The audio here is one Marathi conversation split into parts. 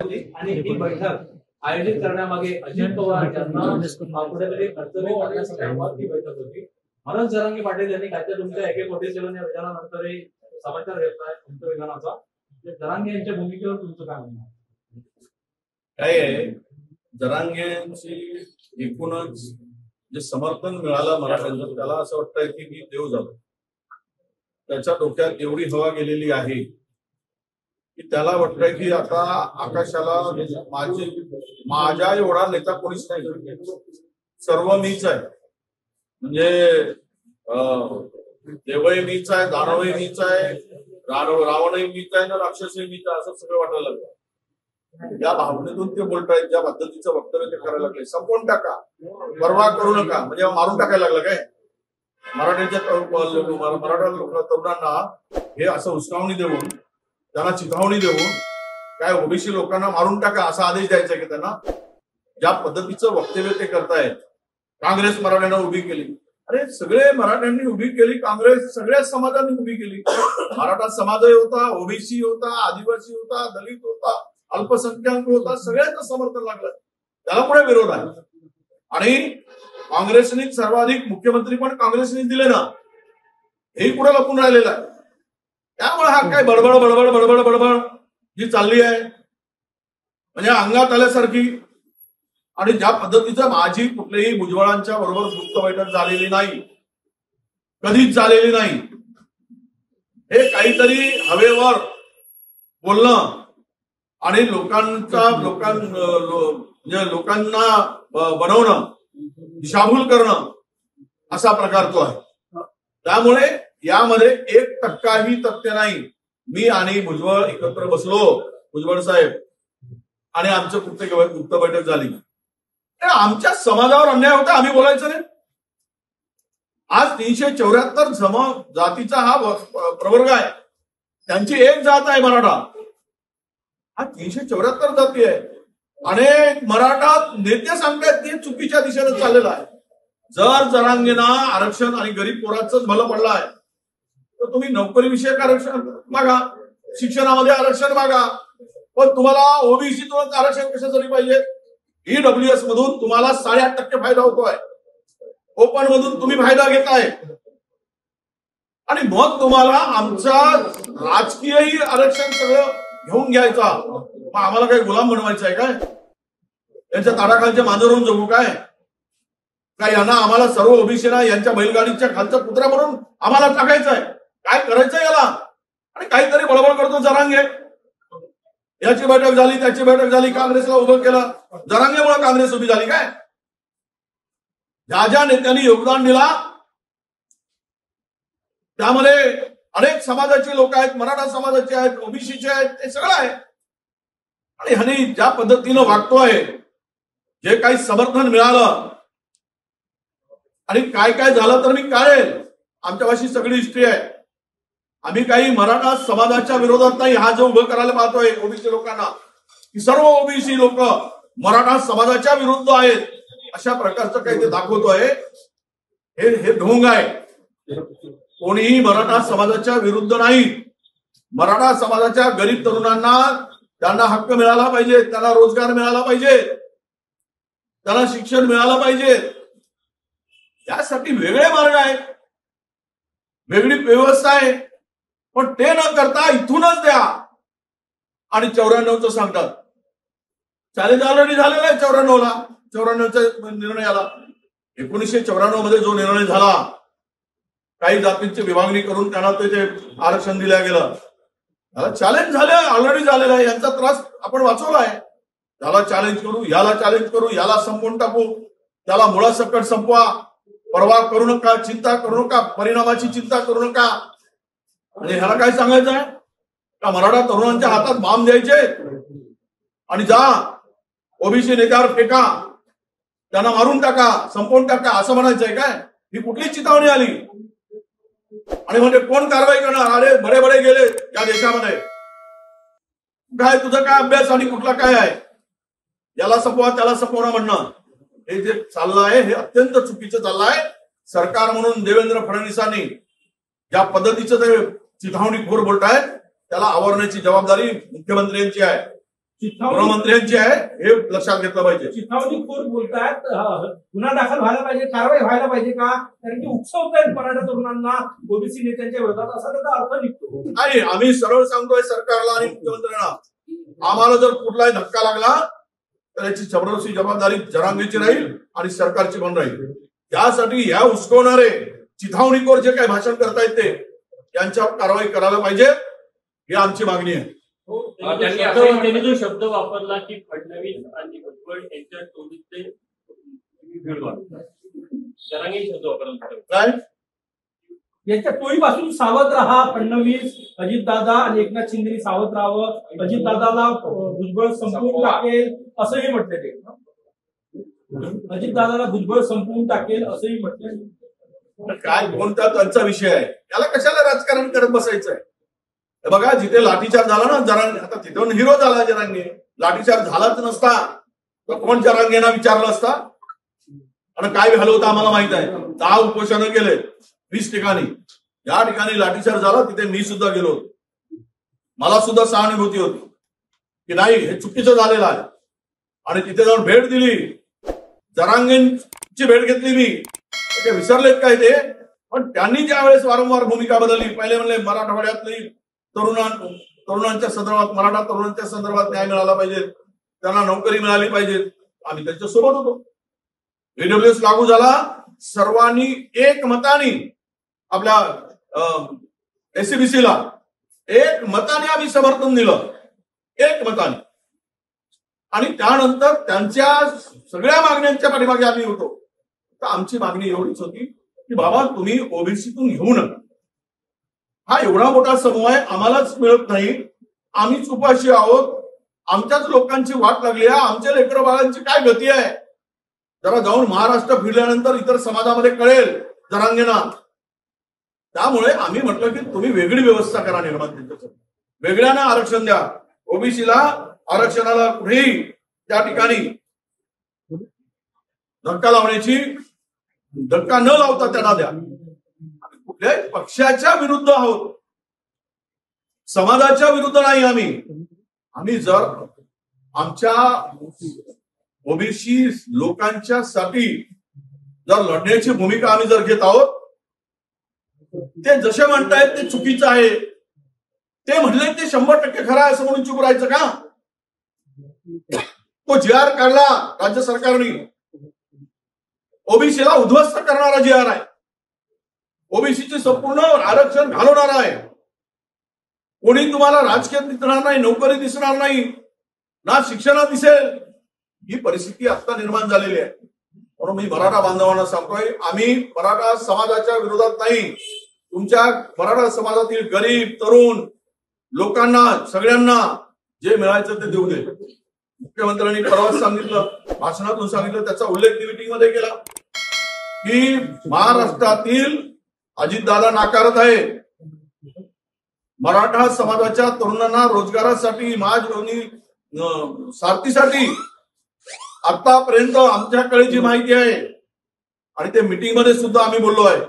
आणि ही बैठक आयोजित करण्यामागे अजित पवार यांना कुठेतरी कर्तव्य करण्यासाठी ही बैठक होती. मनोज जरांगे पाटील यांनी कालच्या तुमच्या AK-47 या विधानानंतरही समाचार घेतलाय तुमच्या विधानाचा. जरांगे यांच्या भूमिकेवर तुमचं काय म्हणणं काय आहे? जरांगेंची एकूणच जे समर्थन मिळालं मराठ्यांचं त्याला असं वाटतंय की मी देव झालो. त्याच्या डोक्यात एवढी हवा गेलेली आहे की त्याला वाटतंय की आता आकाशाला माझ्या एवढा नेता कोणीच नाही, सर्व मीच आहे. म्हणजे देवही मीच आहे, दानवही मीच आहे, रावणही मीच आहे ना राक्षसही मीच आहे, असं सगळं वाटायला लागलं. या भावनेतून ते बोलतायत, ज्या पद्धतीचं वक्तव्य ते करायला लागले. संपवून टाका, परवा करू नका, म्हणजे मारून टाकायला लागलं काय मराठा तरुणांना. हे असं उस्कावणी देऊन, त्यांना चिथावणी देऊन काय ओबीसी लोकांना मारून टाका असा आदेश द्यायचा की त्यांना. ज्या पद्धतीचं वक्तव्य ते करतायत. काँग्रेस मराठ्यांना उभी केली. अरे सगळे मराठ्यांनी उभी केली, काँग्रेस सगळ्याच समाजांनी उभी केली. मराठा समाजही होता, ओबीसी होता, आदिवासी होता, दलित होता, अल्पसंख्याक होता, सगळ्यांचं समर्थन लागलं. त्याला पुढे विरोध आहे. आणि काँग्रेसने सर्वाधिक मुख्यमंत्री पण काँग्रेसने दिले ना, हेही पुढे लपून राहिलेलं आहे. त्यामुळे हा काय बडबड बडबड बडबड बडबड जी चालली आहे म्हणजे अंगात आल्यासारखी. आणि ज्या पद्धतीचं माझी कुठल्याही भुजबळांच्या बरोबर गुप्त बैठक झालेली नाही, कधीच झालेली नाही. हे काहीतरी हवेवर बोलणं आणि लोकांना बनवणं, दिशाभूल करणं असा प्रकार तो आहे. त्यामुळे यामध्ये 1% तथ्य नाही. मी आणि भुजबळ एकत्र बसलो, भुजबळ साहेब, आणि आमचं गुप्त बैठक झाली. आमच्या समाजावर अन्याय होता, आम्ही बोलायचं नाही. आज 374 जातीचा हा प्रवर्ग आहे. त्यांची एक जात आहे मराठा. हा 374 जाती आहे. अनेक मराठा नेते सांगतायत ते चुकीच्या दिशेने चाललेला आहे. जर जरांगेंना आरक्षण आणि गरीब पोरांचंच भलं पडलं आहे तर तुम्ही नोकरी विषयक आरक्षण मागा, शिक्षणामध्ये आरक्षण मागा. पण तुम्हाला ओबीसीतूनच आरक्षण कशासाठी पाहिजे? EWS मधून तुम्हाला 8.5% फायदा होतोय, ओपन मधून तुम्ही फायदा घेताय. आणि मग तुम्हाला आमचा राजकीयही आरक्षण सगळं घेऊन घ्यायचा. मग आम्हाला काही गुलाम बनवायचं आहे काय? यांच्या ताडाखालच्या मांजरून जगू काय? यांना आम्हाला सर्व ओबीसीना यांच्या बैलगाडीच्या खालचा कुत्रा म्हणून आम्हाला टाकायचं आहे? काय करायचंय याला? आणि काहीतरी बडबड करतो जरांगे. याची बैठक झाली, त्याची बैठक झाली, काँग्रेसला उभं केलं. जरांगेमुळे काँग्रेस उभी झाली काय? ज्या ज्या नेत्यांनी योगदान दिला त्यामध्ये अनेक समाजाची लोक आहेत, मराठा समाजाचे आहेत, ओबीसीचे आहेत, ते सगळं आहे. आणि ह्यानी ज्या पद्धतीनं वागतोय, जे काही समर्थन मिळालं आणि काय काय झालं तर मी कळेल. आमच्यापाशी सगळी हिस्ट्री आहे. आम्ही काही मराठा समाजाच्या विरोधात नाही. हा जो उभं करायला पाहतोय ओबीसी लोकांना, की सर्व ओबीसी लोक मराठा समाजाच्या विरुद्ध आहेत, अशा प्रकारचं काही ते दाखवतोय. हे ढोंग आहे. कोणीही मराठा समाजाच्या विरुद्ध नाही. मराठा समाजाच्या गरीब तरुणांना त्यांना हक्क मिळाला पाहिजे, त्यांना रोजगार मिळाला पाहिजे, त्यांना शिक्षण मिळालं पाहिजे. त्यासाठी वेगळे मार्ग आहेत, वेगळी व्यवस्था आहे. पण ते न करता इथूनच द्या आणि 94चं सांगतात. चॅलेंज ऑलरेडी झालेला आहे 94चा निर्णय आला. 1994 मध्ये जो निर्णय झाला, काही जातींची विभागणी करून त्यांना ते आरक्षण दिलं गेलं, त्याला चॅलेंज झालं, ऑलरेडी झालेला आहे. यांचा त्रास आपण वाचवला आहे. त्याला चॅलेंज करू, याला चॅलेंज करू, याला संपवून टाकू, त्याला मुळासकट संपवा, परवा करू नका, चिंता करू नका, परिणामाची चिंता करू नका. आणि ह्याला काय सांगायचं आहे का? मराठा तरुणांच्या हातात बाम द्यायचे आणि जा ओबीसी नेत्यावर फेका, त्यांना मारून टाका, संपवून टाका, असं म्हणायचंय काय? ही कुठली चितावणी आली? आणि म्हणजे कोण कारवाई करणार? अरे बडे बडे गेले या देशामध्ये. काय तुझा काय अभ्यास आणि कुठला काय आहे? याला संपवा, त्याला संपवणं म्हणणं, हे जे चाललं आहे हे अत्यंत चुकीचं चाललं आहे. सरकार म्हणून देवेंद्र फडणवीसांनी ज्या पद्धतीचं ते चिथावणीखोर बोलतायत त्याला आवरण्याची जबाबदारी मुख्यमंत्र्यांची आहे. गृहमंत्र्यांची आहे हे लक्षात घेतलं पाहिजे. चिथावणीखोर बोलतायत, गुन्हा दाखल व्हायला पाहिजे, कारवाई व्हायला पाहिजे का? कारण की उकसवतायत मराठा तरुणांना ओबीसी नेत्यांच्या विरोधात, असा त्याचा अर्थ निघतो. नाही, आम्ही सरळ सांगतोय सरकारला आणि मुख्यमंत्र्यांना, आम्हाला जर कुठलाही धक्का लागला तर याची जबरदस्ती जबाबदारी जरांगेची राहील आणि सरकारची पण राहील. त्यासाठी ह्या उस्कवणारे चिथावणीखोर जे काही भाषण करतायत ते यांच्यावर कारवाई करायला पाहिजे, ही आमची मागणी आहे. त्यांनी जो शब्द वापरला की फडणवीस आणि भुजबळ यांच्या टोळीचे जरांगे शब्द वापरला काय याच्या टोळीपासून सावध राहा. फडणवीस, अजितदादा आणि एकनाथ शिंदे सावध राहावं. अजितदादाला भुजबळ संपवून टाकेल असंही म्हटलं ते. अजितदादाला भुजबळ संपवून टाकेल असंही म्हटलं. काय कोणता त्यांचा विषय आहे, त्याला कशाला राजकारण करत बसायचं आहे? बघा, जिथे लाठीचार्ज झाला ना जरांगे, आता तिथून हिरो झाला जरांगे. लाठीचार्ज झालाच नसता तर कोण जरांगेना विचारलं असता? आणि काय झालं होतं आम्हाला माहित आहे. 10 उपोषण केले 20 ठिकाणी. या ठिकाणी लाठीचार्ज झाला, तिथे मी सुद्धा गेलो होतो. मला सुद्धा सहानुभूती होती की नाही, हे चुकीचं झालेलं आहे. आणि तिथे जाऊन भेट दिली, जरांगेंची भेट घेतली मी. ते विसरलेत काय ते? पण त्यांनी ज्या वेळेस वारंवार भूमिका बदलली, पहिले म्हणले मराठवाड्यातली तरुणांच्या संदर्भात, मराठा तरुणांच्या संदर्भात न्याय मिळाला पाहिजे, त्यांना नोकरी मिळाली पाहिजे. आम्ही त्यांच्या सोबत होतो. ईडब्ल्यूएस लागू झाला, सर्वांनी एक मताने आपल्या एससीबीसीला एक मताने आम्ही समर्थन दिलं, एक मताने. आणि त्यानंतर त्यांच्या सगळ्या मागण्यांच्या पाठीमागे आम्ही होतो. तर आमची मागणी एवढीच होती की बाबा तुम्ही ओबीसीतून घेऊ नका. हा एवढा मोठा समूह आहे, आम्हालाच मिळत नाही, आम्हीच उपाशी आहोत, आमच्याच लोकांची वाट लागली आहे, आमच्या लेकरं बाळांची काय गती आहे, जरा जाऊन महाराष्ट्र फिरल्यानंतर इतर समाजामध्ये कळेल जरांगेंना. त्यामुळे आम्ही म्हटलं की तुम्ही वेगळी व्यवस्था करा निर्माण त्यांच्यासाठी, वेगळ्यानं आरक्षण द्या. ओबीसीला आरक्षणाला कुठेही त्या ठिकाणी धक्का लावण्याची, धक्का न लावता त्यांना द्या. कुठल्याही पक्षाच्या विरुद्ध आहोत, समाजाच्या विरुद्ध नाही. आम्ही जर आमच्या ओबीसी लोकांच्या साठी जर लढण्याची भूमिका आम्ही जर घेत आहोत, ते जसे म्हणतायत ते चुकीचं आहे, ते म्हणले ते 100% खरं आहे असं म्हणून चुप राहायचं का? तो जी.आर. काढला राज्य सरकारने, ओबीसीला उद्ध्वस्त करणारा जी.आर. आहे, ओबीसीचे संपूर्ण आरक्षण घालवणारा आहे. कोणी तुम्हाला राजकीयात दिसणार नाही, नोकरी दिसणार नाही, ना शिक्षणात दिसेल. ही परिस्थिती आता निर्माण झालेली आहे. म्हणून मी मराठा बांधवांना सांगतोय, आम्ही मराठा समाजाच्या विरोधात नाही. तुमच्या मराठा समाजातील गरीब तरुण लोकांना सगळ्यांना जे मिळायचं ते देऊ दे. मुख्यमंत्र्यांनी परवाच सांगितलं, भाषणातून सांगितलं, त्याचा उल्लेख मीटिंगमध्ये केला की महाराष्ट्रातील अजितदादा नाकारत आहे मराठा समाजाच्या तरुणांना रोजगारासाठी, महाजोनी सारथीसाठी. आतापर्यंत आमच्याकडे जी माहिती आहे, आणि ते मीटिंग मध्ये सुद्धा आम्ही बोललो आहे,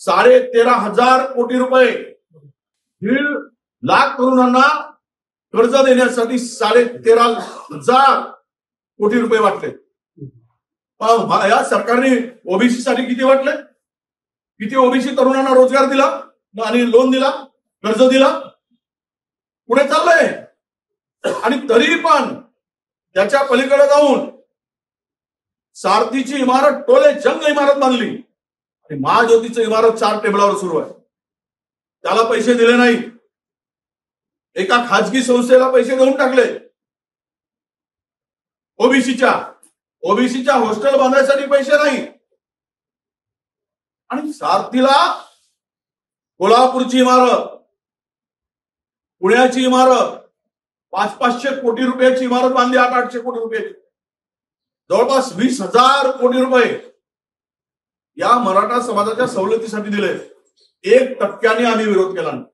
13,500 कोटी रुपये 1.5 लाख तरुणांना कर्ज देण्यासाठी 13,500 कोटी रुपये वाटले. या सरकारने ओबीसी साठी किती वाटले? किती ओबीसी तरुणांना रोजगार दिला आणि लोन दिला, कर्ज दिला? पुढे चाललंय. आणि तरी पण त्याच्या पलीकडे जाऊन सारथीची इमारत टोले जंग इमारत बांधली आणि महाज्योतीची इमारत 4 टेबलावर सुरू आहे. त्याला पैसे दिले नाही, एका खाजगी संस्थेला पैसे देऊन टाकले. ओबीसीच्या हॉस्टेल बांधण्यासाठी पैसे नाही. आणि सारथीला कोल्हापूरची इमारत, पुण्याची इमारत, 500-500 कोटी रुपयाची इमारत बांधली, 800-800 कोटी रुपयाची, जवळपास 20,000 कोटी रुपये या मराठा समाजाच्या सवलतीसाठी दिले. 1% आम्ही विरोध केला नाही,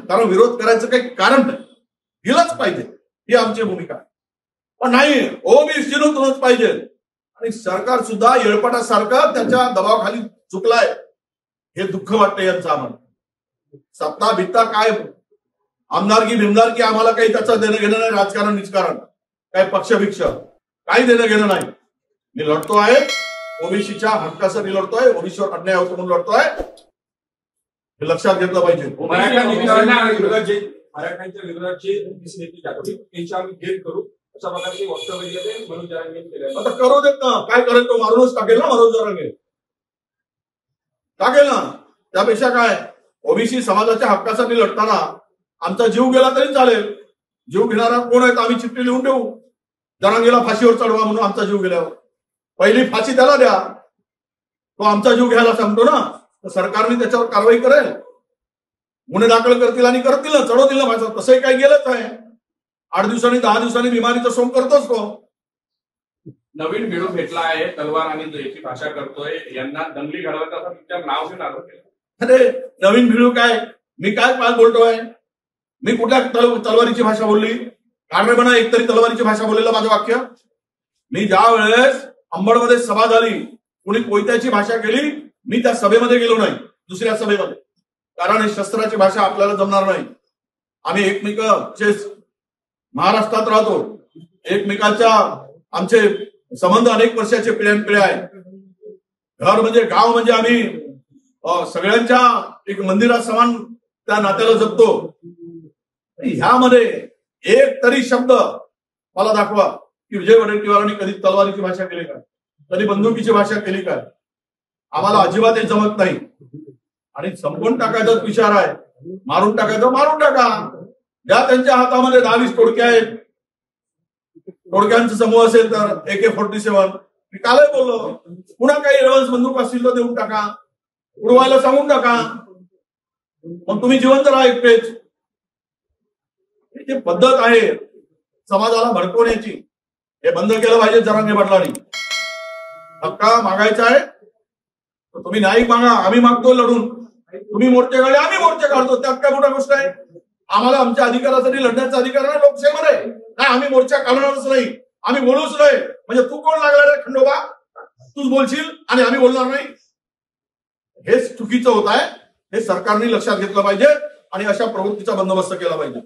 कारण विरोध करायचं काही कारण नाही, दिलंच पाहिजे ही आमची भूमिका. पण नाही, ओबीसीतूनच पाहिजे. आणि सरकार सुद्धा येळपाटासारखं त्याच्या दबावाखाली चुकलाय, हे दुःख वाटतं यांचं आम्हाला. सत्ता भित्ता काय आमदारकी बिमदारकी आम्हाला काही त्याचं देणं घेणं नाही, राजकारण निजकारण काही पक्षभिक्ष काही देणं घेणं नाही. मी लढतो आहे ओबीसीच्या हक्कासाठी लढतोय, ओबीसीवर अन्याय होतो म्हणून लढतोय, हे लक्षात घेतलं पाहिजे. मराठ्यांच्या विरोधात जे ओबीसी नेते दाखवली त्यांची आम्ही गेट करू अशा प्रकारचे वक्तव्य जे मनोज जरांगे केले. आता करू देत ना, काय करेल तो मारूनच टाकेल ना, मनोज जरांगे टाकेल ना. त्यापेक्षा काय, ओबीसी समाजाच्या हक्कासाठी लढताना आमचा जीव गेला तरी चालेल. जीव घेणारा कोण आहे तर आम्ही चिठ्ठी लिहून देऊ, जरांगेला फाशीवर चढवा म्हणून. आमचा जीव गेल्यावर पहिली फाशी त्याला द्या, तो आमचा जीव घ्यायला सांगतो ना, तर सरकारने त्याच्यावर कारवाई करेल, गुन्हे दाखल करतील आणि करतील ना, चढवतील ना भाषा. तसंही काही गेलंच आहे. 8 दिवसांनी 10 दिवसांनी बिमारीचा सोंग करतोच तो. नवीन भिडू भेटला आहे, तलवार आणि याची भाषा करतोय, यांना दंगली घडवायचा असं तुमच्या नाव घेऊन आरोप केला. अरे नवीन भिडू काय, मी काय पाल बोलतोय, मी कुठल्या तलवारीची भाषा बोलली? कारण म्हणा एकतरी तलवारीची भाषा बोललेलं माझं वाक्य. मी ज्या वेळेस अंबडमध्ये सभा झाली, कुणी कोयत्याची भाषा केली, मी त्या सभेमध्ये गेलो नाही, दुसऱ्या सभेमध्ये. कारण ही शस्त्राची भाषा आपल्याला जमणार नाही. आम्ही एकमेकांचे महाराष्ट्रात राहतो, एकमेकांच्या आमचे संबंध अनेक वर्षाचे पिढ्यानपिढ्या आहेत. घर म्हणजे गाव म्हणजे आम्ही सगळ्यांच्या एक मंदिरात समान त्या नात्याला जपतो. ह्यामध्ये एक तरी शब्द मला दाखवा की विजय वडेट्टीवारांनी कधी तलवारीची भाषा केली काय, कधी बंदुकीची भाषा केली काय? आम्हाला अजिबात हे जमत नाही. आणि संपवून टाकायचाच विचार आहे, मारून टाकायचं मारून टाका. ज्या त्यांच्या हातामध्ये 10-20 टोळक्या आहेत, टोळक्यांचा समूह असेल तर AK-47 मी कालही बोललो, पुन्हा काही एडव्हान्स बंदूक असतील तर देऊन टाका, उडवायला सांगून टाका, मग तुम्ही जिवंत राहा एकटेच. ही पद्धत आहे समाजाला भडकवण्याची, हे बंद केलं पाहिजे जरांगे पाटलांनी. हक्का मागायचा आहे तर तुम्ही नाही मागा, आम्ही मागतो लढून. तुम्ही मोर्चे काढले, आम्ही मोर्चे काढतो, त्यात काय मोठा गोष्ट आहे? आम्हाला आमच्या अधिकारासाठी लढण्याचा अधिकार आहे लोकशाहीमध्ये. नाही आम्ही मोर्चा काढणारच नाही, आम्ही बोलूच नाही. म्हणजे तू कोण लागला रे खंडोबा, तूच बोलशील आणि आम्ही बोलणार नाही? हेच चुकीचं होत आहे. हे सरकारने लक्षात घेतलं पाहिजे आणि अशा प्रवृत्तीचा बंदोबस्त केला पाहिजे.